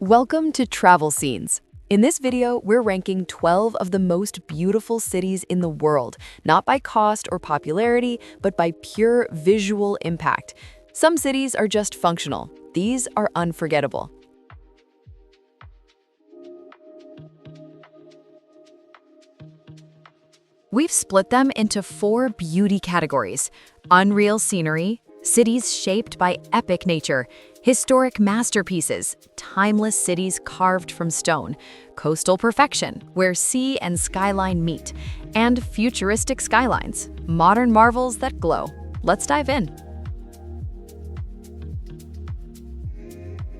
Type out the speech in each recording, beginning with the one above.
Welcome to Travel Scenes. In this video, we're ranking 12 of the most beautiful cities in the world, not by cost or popularity, but by pure visual impact. Some cities are just functional. These are unforgettable. We've split them into 4 beauty categories: unreal scenery, cities shaped by epic nature, historic masterpieces, timeless cities carved from stone, coastal perfection, where sea and skyline meet, and futuristic skylines, modern marvels that glow. Let's dive in.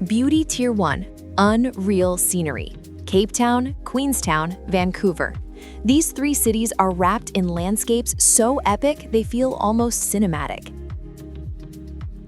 Beauty Tier 1, Unreal Scenery, Cape Town, Queenstown, Vancouver. These 3 cities are wrapped in landscapes so epic they feel almost cinematic.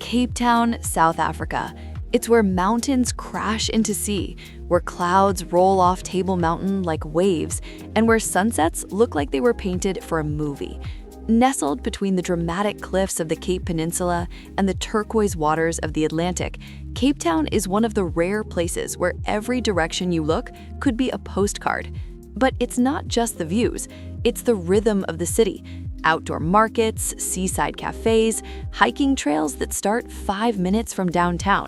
Cape Town, South Africa. It's where mountains crash into sea, where clouds roll off Table Mountain like waves, and where sunsets look like they were painted for a movie. Nestled between the dramatic cliffs of the Cape Peninsula and the turquoise waters of the Atlantic, Cape Town is one of the rare places where every direction you look could be a postcard. But it's not just the views, it's the rhythm of the city. Outdoor markets, seaside cafes, hiking trails that start 5 minutes from downtown.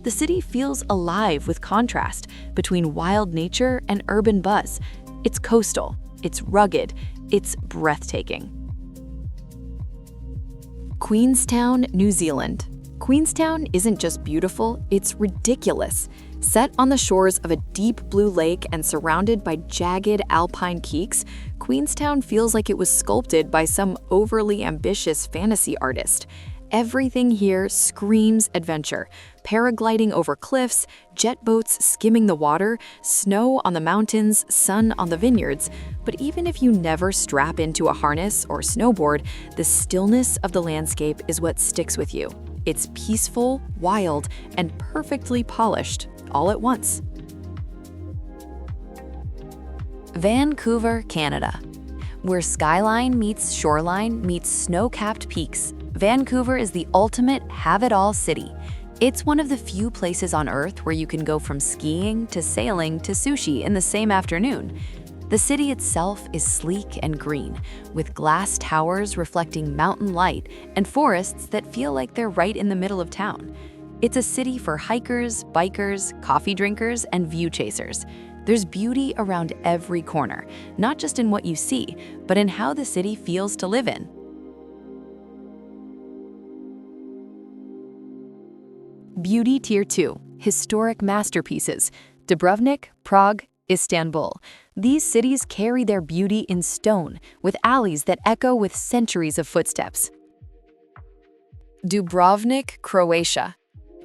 The city feels alive with contrast between wild nature and urban buzz. It's coastal, it's rugged, it's breathtaking. Queenstown, New Zealand. Queenstown isn't just beautiful, it's ridiculous. Set on the shores of a deep blue lake and surrounded by jagged alpine peaks, Queenstown feels like it was sculpted by some overly ambitious fantasy artist. Everything here screams adventure. Paragliding over cliffs, jet boats skimming the water, snow on the mountains, sun on the vineyards. But even if you never strap into a harness or snowboard, the stillness of the landscape is what sticks with you. It's peaceful, wild, and perfectly polished, all at once. Vancouver, Canada. Where skyline meets shoreline meets snow-capped peaks, Vancouver is the ultimate have-it-all city. It's one of the few places on Earth where you can go from skiing to sailing to sushi in the same afternoon. The city itself is sleek and green, with glass towers reflecting mountain light and forests that feel like they're right in the middle of town. It's a city for hikers, bikers, coffee drinkers, and view chasers. There's beauty around every corner, not just in what you see, but in how the city feels to live in. Beauty Tier 2, Historic Masterpieces, Dubrovnik, Prague, Istanbul. These cities carry their beauty in stone, with alleys that echo with centuries of footsteps. Dubrovnik, Croatia.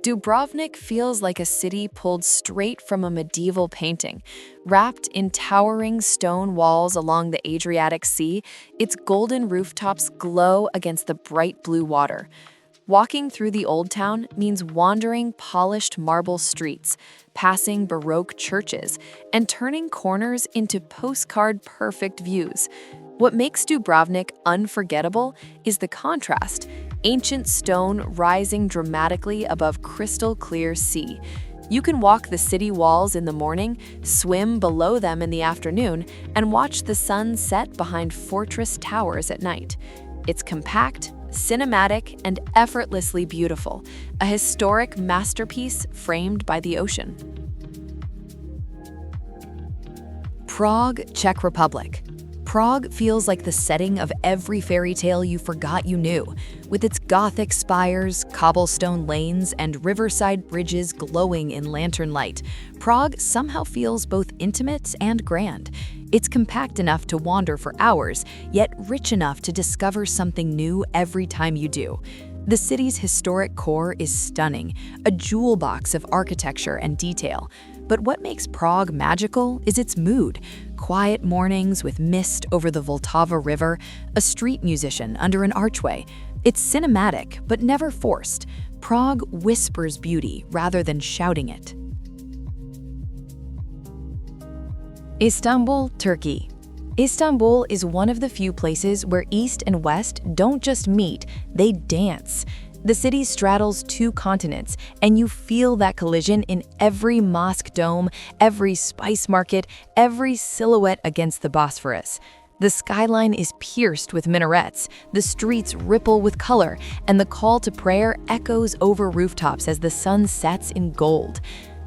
Dubrovnik feels like a city pulled straight from a medieval painting. Wrapped in towering stone walls along the Adriatic Sea, its golden rooftops glow against the bright blue water. Walking through the Old Town means wandering polished marble streets, passing Baroque churches, and turning corners into postcard-perfect views. What makes Dubrovnik unforgettable is the contrast. Ancient stone rising dramatically above crystal-clear sea. You can walk the city walls in the morning, swim below them in the afternoon, and watch the sun set behind fortress towers at night. It's compact, cinematic, and effortlessly beautiful, a historic masterpiece framed by the ocean. Prague, Czech Republic. Prague feels like the setting of every fairy tale you forgot you knew, with its Gothic spires, cobblestone lanes, and riverside bridges glowing in lantern light. Prague somehow feels both intimate and grand. It's compact enough to wander for hours, yet rich enough to discover something new every time you do. The city's historic core is stunning, a jewel box of architecture and detail. But what makes Prague magical is its mood. Quiet mornings with mist over the Vltava River, a street musician under an archway. It's cinematic, but never forced. Prague whispers beauty rather than shouting it. Istanbul, Turkey. Istanbul is one of the few places where East and West don't just meet, they dance. The city straddles two continents, and you feel that collision in every mosque dome, every spice market, every silhouette against the Bosphorus. The skyline is pierced with minarets, the streets ripple with color, and the call to prayer echoes over rooftops as the sun sets in gold.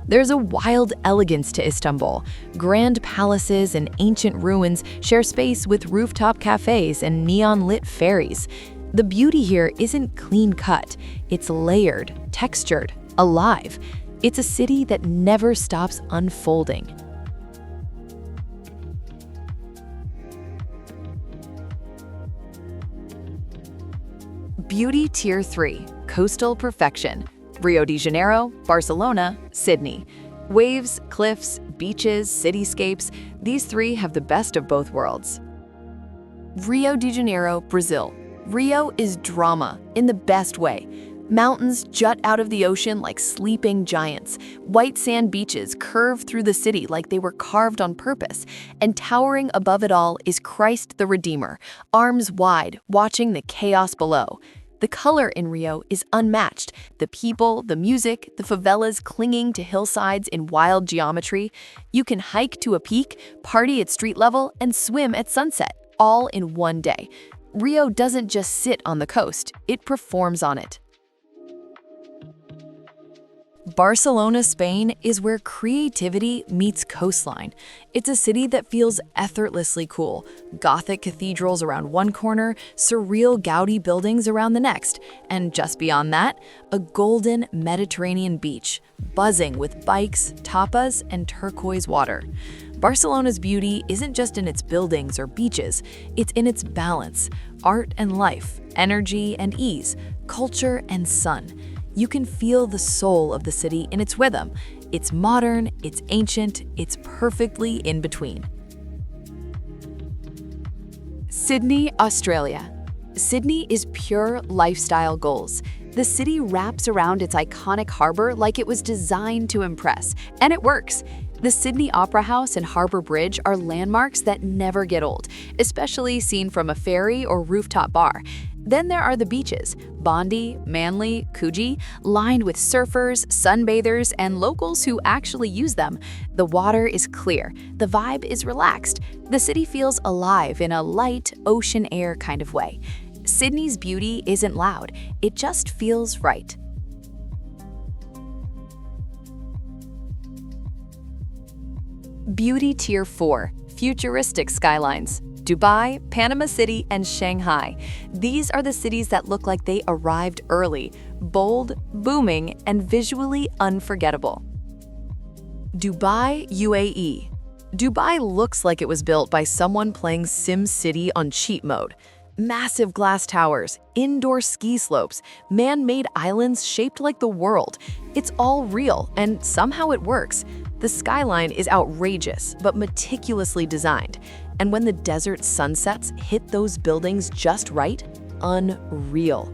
There's a wild elegance to Istanbul. Grand palaces and ancient ruins share space with rooftop cafes and neon-lit ferries. The beauty here isn't clean-cut. It's layered, textured, alive. It's a city that never stops unfolding. Beauty Tier 3, Coastal Perfection. Rio de Janeiro, Barcelona, Sydney. Waves, cliffs, beaches, cityscapes, these three have the best of both worlds. Rio de Janeiro, Brazil. Rio is drama, in the best way. Mountains jut out of the ocean like sleeping giants. White sand beaches curve through the city like they were carved on purpose. And towering above it all is Christ the Redeemer, arms wide, watching the chaos below. The color in Rio is unmatched. The people, the music, the favelas clinging to hillsides in wild geometry. You can hike to a peak, party at street level, and swim at sunset, all in one day. Rio doesn't just sit on the coast, it performs on it. Barcelona, Spain is where creativity meets coastline. It's a city that feels effortlessly cool. Gothic cathedrals around one corner, surreal Gaudi buildings around the next, and just beyond that, a golden Mediterranean beach, buzzing with bikes, tapas, and turquoise water. Barcelona's beauty isn't just in its buildings or beaches, it's in its balance, art and life, energy and ease, culture and sun. You can feel the soul of the city in its rhythm. It's modern, it's ancient, it's perfectly in between. Sydney, Australia. Sydney is pure lifestyle goals. The city wraps around its iconic harbor like it was designed to impress, and it works. The Sydney Opera House and Harbour Bridge are landmarks that never get old, especially seen from a ferry or rooftop bar. Then there are the beaches, Bondi, Manly, Coogee, lined with surfers, sunbathers, and locals who actually use them. The water is clear, the vibe is relaxed, the city feels alive in a light, ocean air kind of way. Sydney's beauty isn't loud, it just feels right. Beauty Tier 4, Futuristic Skylines. Dubai, Panama City, and Shanghai. These are the cities that look like they arrived early, bold, booming, and visually unforgettable. Dubai, UAE. Dubai looks like it was built by someone playing SimCity on cheat mode. Massive glass towers, indoor ski slopes, man-made islands shaped like the world. It's all real, and somehow it works. The skyline is outrageous, but meticulously designed. And when the desert sunsets hit those buildings just right, unreal.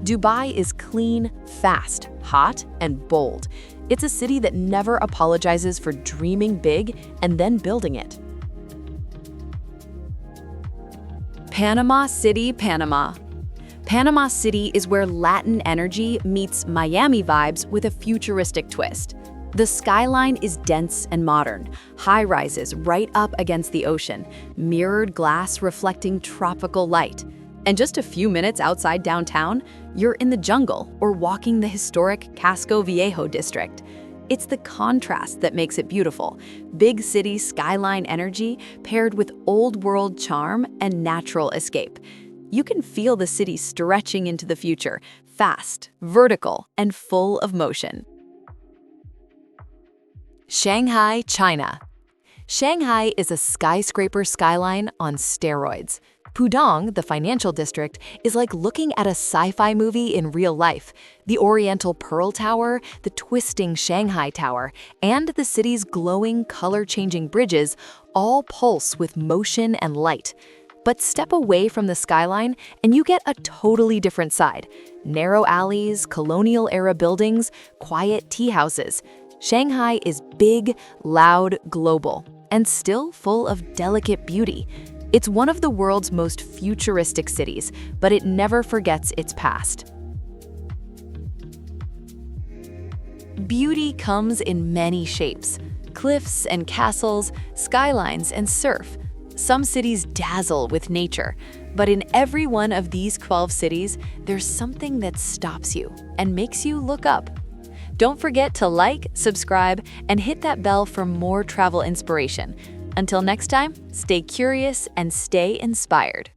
Dubai is clean, fast, hot, and bold. It's a city that never apologizes for dreaming big and then building it. Panama City, Panama. Panama City is where Latin energy meets Miami vibes with a futuristic twist. The skyline is dense and modern, high-rises right up against the ocean, mirrored glass reflecting tropical light. And just a few minutes outside downtown, you're in the jungle or walking the historic Casco Viejo district. It's the contrast that makes it beautiful. Big city skyline energy paired with old-world charm and natural escape. You can feel the city stretching into the future, fast, vertical, and full of motion. Shanghai, China. Shanghai is a skyscraper skyline on steroids. Pudong, the financial district, is like looking at a sci-fi movie in real life. The Oriental Pearl Tower, the twisting Shanghai Tower, and the city's glowing, color-changing bridges all pulse with motion and light. But step away from the skyline and you get a totally different side. Narrow alleys, colonial-era buildings, quiet tea houses. Shanghai is big, loud, global, and still full of delicate beauty. It's one of the world's most futuristic cities, but it never forgets its past. Beauty comes in many shapes: cliffs and castles, skylines and surf. Some cities dazzle with nature, but in every one of these 12 cities, there's something that stops you and makes you look up. Don't forget to like, subscribe, and hit that bell for more travel inspiration. Until next time, stay curious and stay inspired.